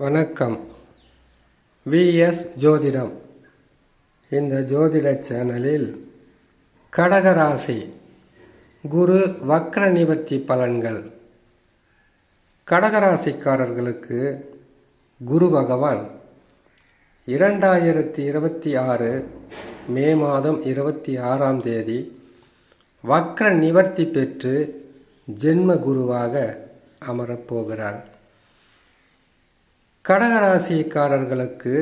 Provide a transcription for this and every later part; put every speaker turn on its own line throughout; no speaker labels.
வணக்கம். விஎஸ் ஜோதிடம். இந்த ஜோதிட சேனலில் கடகராசி குரு வக்ர நிவர்த்தி பலன்கள். கடகராசிக்காரர்களுக்கு குரு பகவான் 2026 மே மாதம் 26ஆம் தேதி வக்ர நிவர்த்தி பெற்று ஜென்ம குருவாக அமரப்போகிறார். கடகராசிக்காரர்களுக்கு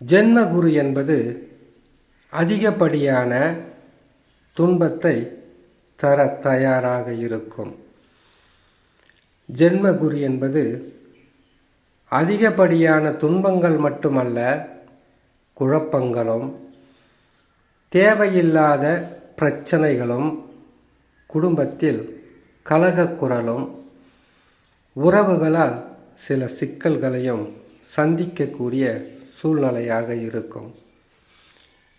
ஜென்ம குரு என்பது அதிகப்படியான துன்பத்தை தர தயாராக இருக்கும். ஜென்ம குரு என்பது அதிகப்படியான துன்பங்கள் மட்டுமல்ல, குழப்பங்களும் தேவையில்லாத பிரச்சனைகளும், குடும்பத்தில் கலகக்குரலும், உறவுகளால் சில சிக்கல்களையும் சந்திக்கக்கூடிய சூழ்நிலையாக இருக்கும்.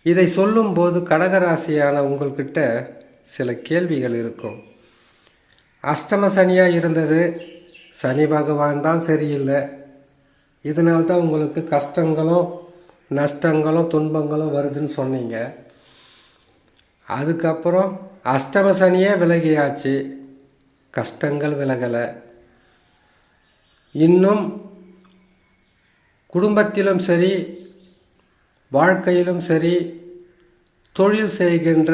இதை சொல்லும்போது கடகராசியான உங்கள்கிட்ட சில கேள்விகள் இருக்கும். அஷ்டம சனியாக இருந்தது, சனி பகவான் தான் சரியில்லை, இதனால்தான் உங்களுக்கு கஷ்டங்களும் நஷ்டங்களும் துன்பங்களும் வருதுன்னு சொன்னீங்க. அதுக்கப்புறம் அஷ்டம சனியே விலகியாச்சு, கஷ்டங்கள் விலகலை. இன்னும் குடும்பத்திலும் சரி, வாழ்க்கையிலும் சரி, தொழில் செய்கின்ற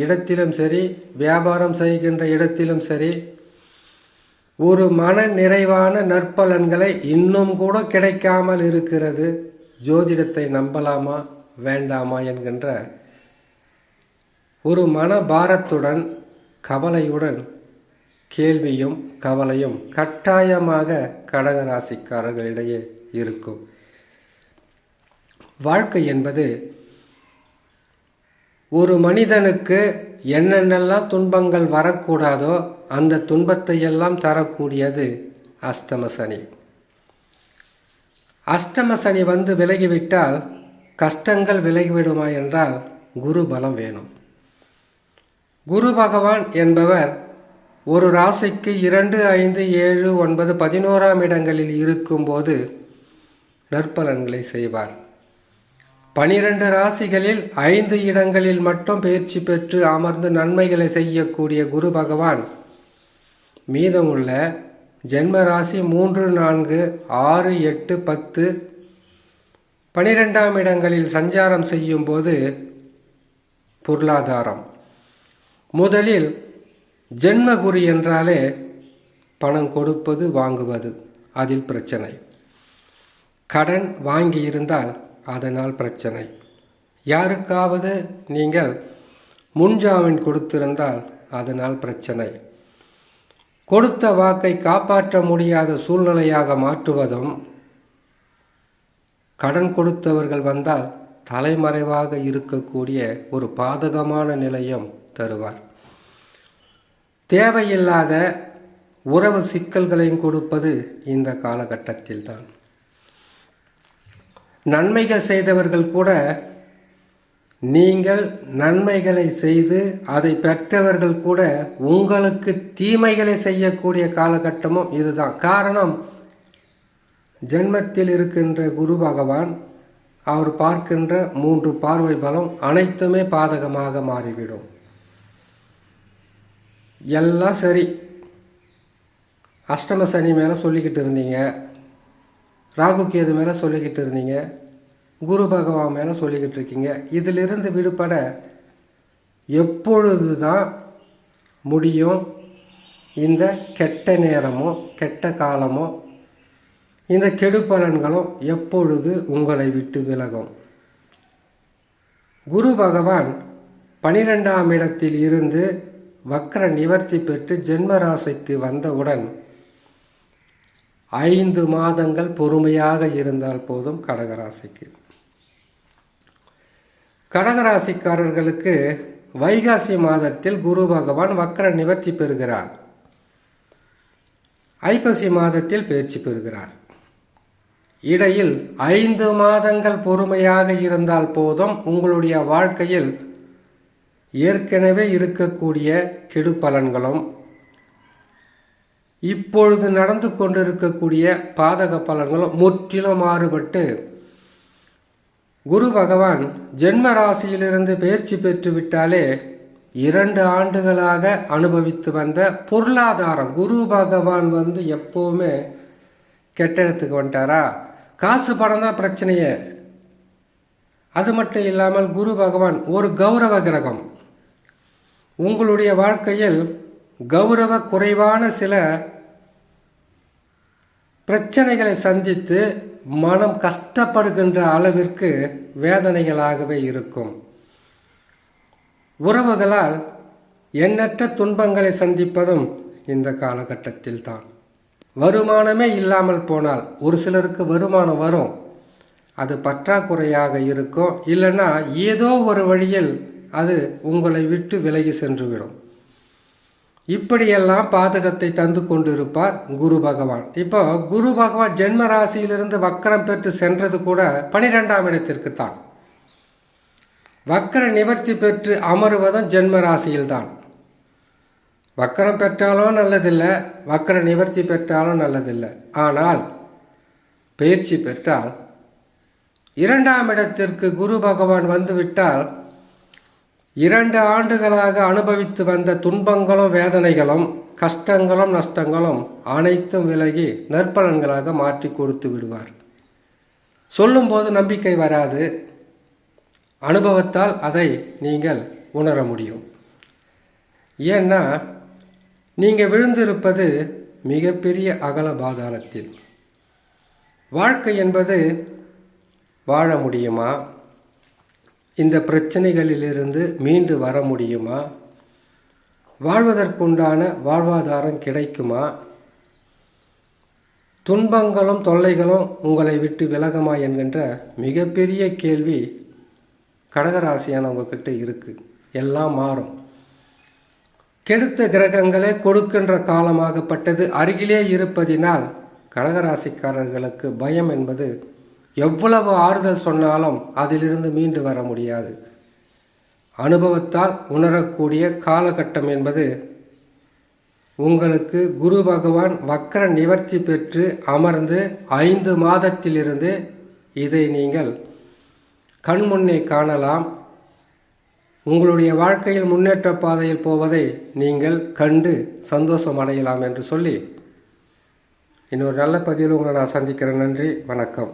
இடத்திலும் சரி, வியாபாரம் செய்கின்ற இடத்திலும் சரி, ஒரு மன நிறைவான நற்பலன்களை இன்னும் கூட கிடைக்காமல் இருக்கிறது. ஜோதிடத்தை நம்பலாமா வேண்டாமா என்கின்ற ஒரு மனபாரத்துடன், கவலையுடன் கேள்வியும் கவலையும் கட்டாயமாக கடகராசிக்காரர்களிடையே இருக்கும். வாழ்க்கை என்பது ஒரு மனிதனுக்கு என்னென்னலாம் துன்பங்கள் வரக்கூடாதோ அந்த துன்பத்தை எல்லாம் தரக்கூடியது அஷ்டம சனி. அஷ்டம சனி வந்து விலகிவிட்டால் கஷ்டங்கள் விலகிவிடுமா என்றால் குரு பலம் வேணும். குரு பகவான் என்பவர் ஒரு ராசிக்கு 2, 5, 7, 9, 11ஆம் இடங்களில் இருக்கும்போது நற்பலன்களை செய்வார். 12 ராசிகளில் 5 இடங்களில் மட்டும் பயிற்சி பெற்று அமர்ந்து நன்மைகளை செய்யக்கூடிய குரு பகவான் மீதமுள்ள ஜென்ம ராசி 3, 4, 6, 8, 10, 12ஆம் இடங்களில் சஞ்சாரம் செய்யும் போது பொருளாதாரம். முதலில் ஜென்மகுரு என்றாலே பணம் கொடுப்பது வாங்குவது, அதில் பிரச்சனை. கடன் வாங்கி இருந்தால் அதனால் பிரச்சனை. யாருக்காவது நீங்கள் முன்ஜாமீன் கொடுத்திருந்தால் அதனால் பிரச்சனை. கொடுத்த வாக்கை காப்பாற்ற முடியாத சூழ்நிலையாக மாற்றுவதும், கடன் கொடுத்தவர்கள் வந்தால் தலைமறைவாக இருக்கக்கூடிய ஒரு பாதகமான நிலையும் தருவார். தேவையில்லாத உறவு சிக்கல்களையும் கொடுப்பது இந்த காலகட்டத்தில் தான். நன்மைகள் செய்தவர்கள் கூட நீங்கள் நன்மைகளை செய்து அதை பெற்றவர்கள் கூட உங்களுக்கு தீமைகளை செய்யக்கூடிய காலகட்டமும் இதுதான். காரணம், ஜென்மத்தில் இருக்கின்ற குரு பகவான் அவர் பார்க்கின்ற 3 பார்வை பலம் அனைத்துமே பாதகமாக மாறிவிடும். எல்லாம் சரி, அஷ்டம சனி மேலே சொல்லிக்கிட்டு இருந்தீங்க, ராகு கேது மேலே சொல்லிக்கிட்டு இருந்தீங்க, குரு பகவான் மேலே சொல்லிக்கிட்டு இருக்கீங்க. இதிலிருந்து விடுபட எப்பொழுது தான் முடியும்? இந்த கெட்ட நேரமோ கெட்ட காலமோ இந்த கெடு பலன்களும் எப்பொழுது உங்களை விட்டு விலகும்? குரு பகவான் 12ஆம் இடத்தில் இருந்து வக்ர நிவர்த்தி பெற்று ஜென்மராசிக்கு வந்தவுடன் 5 மாதங்கள் பொறுமையாக இருந்தால் போதும். கடகராசிக்காரர்களுக்கு வைகாசி மாதத்தில் குரு பகவான் வக்ர நிவர்த்தி பெறுகிறார். ஐப்பசி மாதத்தில் பயிற்சி பெறுகிறார். இடையில் 5 மாதங்கள் பொறுமையாக இருந்தால் போதும். உங்களுடைய வாழ்க்கையில் ஏற்கனவே இருக்கக்கூடிய கெடு பலன்களும் இப்பொழுது நடந்து கொண்டிருக்கக்கூடிய பாதக பலன்களும் முற்றிலும் மாறுபட்டு குரு பகவான் ஜென்ம ராசியிலிருந்து பயிற்சி பெற்று விட்டாலே 2 ஆண்டுகளாக அனுபவித்து வந்த பொருளாதாரம், குரு பகவான் எப்போவுமே கெட்ட இடத்துக்கு வந்துட்டாரா, காசு பணம் தான் பிரச்சனையே. அது மட்டும் இல்லாமல் குரு பகவான் ஒரு கௌரவ கிரகம். உங்களுடைய வாழ்க்கையில் கௌரவ குறைவான சில பிரச்சனைகளை சந்தித்து மனம் கஷ்டப்படுகின்ற அளவிற்கு வேதனைகளாகவே இருக்கும். உறவுகளால் எண்ணற்ற துன்பங்களை சந்திப்பதும் இந்த காலகட்டத்தில் தான். வருமானமே இல்லாமல் போனால், ஒரு சிலருக்கு வருமானம் வரும், அது பற்றாக்குறையாக இருக்கும், இல்லைன்னா ஏதோ ஒரு வழியில் அது உங்களை விட்டு விலகி சென்றுவிடும். இப்படியெல்லாம் பாதகத்தை தந்து கொண்டிருப்பார் குரு பகவான். இப்போ குரு பகவான் ஜென்ம ராசியிலிருந்து வக்கரம் பெற்று சென்றது கூட 12ஆம் இடத்திற்கு தான். வக்கர நிவர்த்தி பெற்று அமருவதும் ஜென்ம ராசியில்தான். வக்கரம் பெற்றாலும் நல்லதில்லை, வக்கர நிவர்த்தி பெற்றாலும் நல்லதில்லை. ஆனால் பயிற்சி பெற்றால் 2ஆம் இடத்திற்கு குரு பகவான் வந்துவிட்டால் 2 ஆண்டுகளாக அனுபவித்து வந்த துன்பங்களும் வேதனைகளும் கஷ்டங்களும் நஷ்டங்களும் அனைத்தும் விலகி நற்பலன்களாக மாற்றி கொடுத்து விடுவார். சொல்லும்போது நம்பிக்கை வராது, அனுபவத்தால் அதை நீங்கள் உணர முடியும். ஏன்னா நீங்கள் விழுந்திருப்பது மிகப்பெரிய அகல பாதாளத்தில். வாழ்க்கை என்பது வாழ முடியுமா, இந்த பிரச்சனைகளிலிருந்து மீண்டு வர முடியுமா, வாழ்வதற்குண்டான வாழ்வாதாரம் கிடைக்குமா, துன்பங்களும் தொல்லைகளும் உங்களை விட்டு விலகுமா என்கின்ற மிகப்பெரிய கேள்வி கடகராசியானவங்கக்கிட்ட இருக்குது. எல்லாம் மாறும். கெடுத்த கிரகங்களே கொடுக்கின்ற காலமாகப்பட்டது அருகிலே இருப்பதினால் கடகராசிக்காரர்களுக்கு பயம் என்பது எவ்வளவு ஆறுதல் சொன்னாலும் அதிலிருந்து மீண்டு வர முடியாது. அனுபவத்தால் உணரக்கூடிய காலகட்டம் என்பது உங்களுக்கு குரு பகவான் வக்கர நிவர்த்தி பெற்று அமர்ந்து 5 மாதத்திலிருந்து இதை நீங்கள் கண்முன்னே காணலாம். உங்களுடைய வாழ்க்கையில் முன்னேற்ற பாதையில் போவதை நீங்கள் கண்டு சந்தோஷம் அடையலாம் என்று சொல்லி இன்னொரு நல்ல பதிவில் உங்களை நான் சந்திக்கிறேன். நன்றி, வணக்கம்.